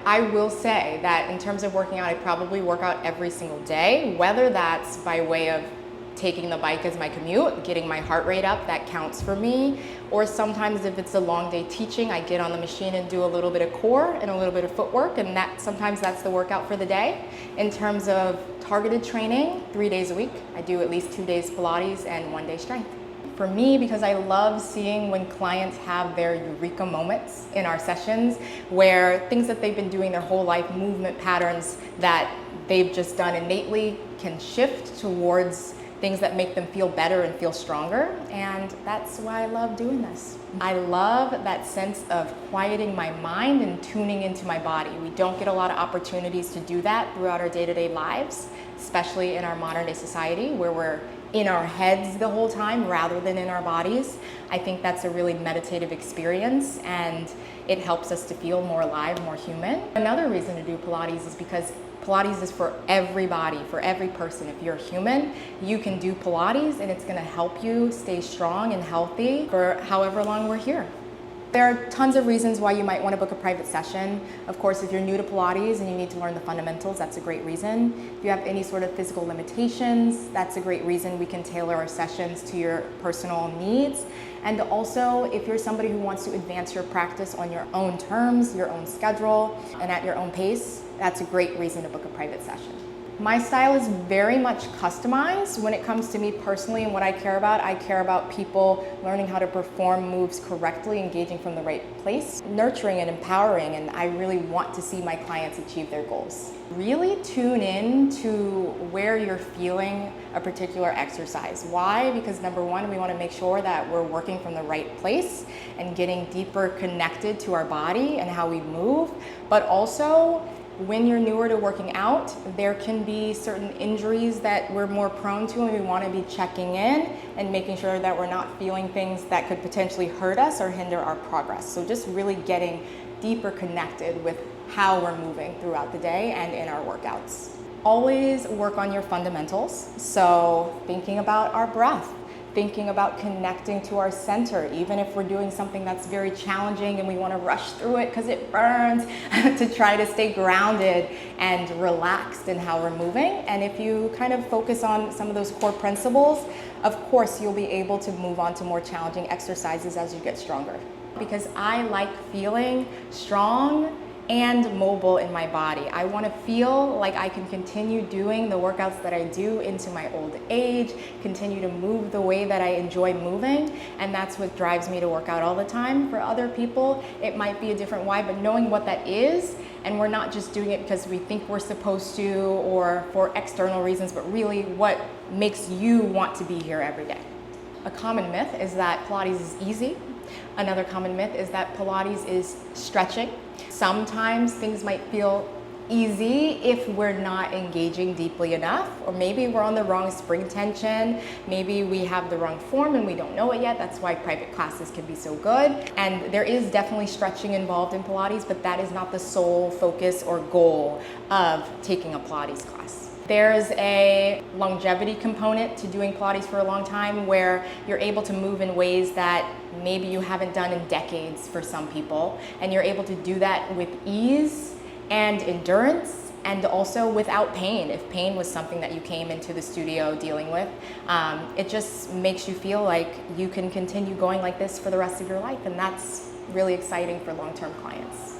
I will say that in terms of working out, I probably work out every single day, whether that's by way of taking the bike as my commute, getting my heart rate up, that counts for me. Or sometimes if it's a long day teaching, I get on the machine and do a little bit of core and a little bit of footwork, and sometimes that's the workout for the day. In terms of targeted training, 3 days a week, I do at least 2 days Pilates and 1 day strength. For me, because I love seeing when clients have their eureka moments in our sessions, where things that they've been doing their whole life, movement patterns that they've just done innately, can shift towards things that make them feel better and feel stronger, and that's why I love doing this. I love that sense of quieting my mind and tuning into my body. We don't get a lot of opportunities to do that throughout our day-to-day lives, especially in our modern day society where we're in our heads the whole time rather than in our bodies. I think that's a really meditative experience, and it helps us to feel more alive, more human. Another reason to do Pilates is because Pilates is for everybody, for every person. If you're human, you can do Pilates and it's gonna help you stay strong and healthy for however long we're here. There are tons of reasons why you might want to book a private session. Of course, if you're new to Pilates and you need to learn the fundamentals, that's a great reason. If you have any sort of physical limitations, that's a great reason. We can tailor our sessions to your personal needs. And also, if you're somebody who wants to advance your practice on your own terms, your own schedule, and at your own pace, that's a great reason to book a private session. My style is very much customized when it comes to me personally and what I care about. I care about people learning how to perform moves correctly, engaging from the right place, nurturing and empowering, and I really want to see my clients achieve their goals. Really tune in to where you're feeling a particular exercise. Why? Because number one, we want to make sure that we're working from the right place and getting deeper connected to our body and how we move, but also when you're newer to working out, there can be certain injuries that we're more prone to, and we want to be checking in and making sure that we're not feeling things that could potentially hurt us or hinder our progress. So just really getting deeper connected with how we're moving throughout the day and in our workouts. Always work on your fundamentals. So thinking about our breath, thinking about connecting to our center, even if we're doing something that's very challenging and we want to rush through it because it burns, to try to stay grounded and relaxed in how we're moving. And if you kind of focus on some of those core principles, of course you'll be able to move on to more challenging exercises as you get stronger. Because I like feeling strong and mobile in my body. I want to feel like I can continue doing the workouts that I do into my old age, continue to move the way that I enjoy moving, and that's what drives me to work out all the time. For other people, it might be a different why, but knowing what that is, and we're not just doing it because we think we're supposed to or for external reasons, but really what makes you want to be here every day. A common myth is that Pilates is easy. Another common myth is that Pilates is stretching. Sometimes things might feel easy if we're not engaging deeply enough, or maybe we're on the wrong spring tension, maybe we have the wrong form and we don't know it yet. That's why private classes can be so good. And there is definitely stretching involved in Pilates, but that is not the sole focus or goal of taking a Pilates class. There's a longevity component to doing Pilates for a long time where you're able to move in ways that maybe you haven't done in decades for some people, and you're able to do that with ease and endurance, and also without pain. If pain was something that you came into the studio dealing with, it just makes you feel like you can continue going like this for the rest of your life, and that's really exciting for long-term clients.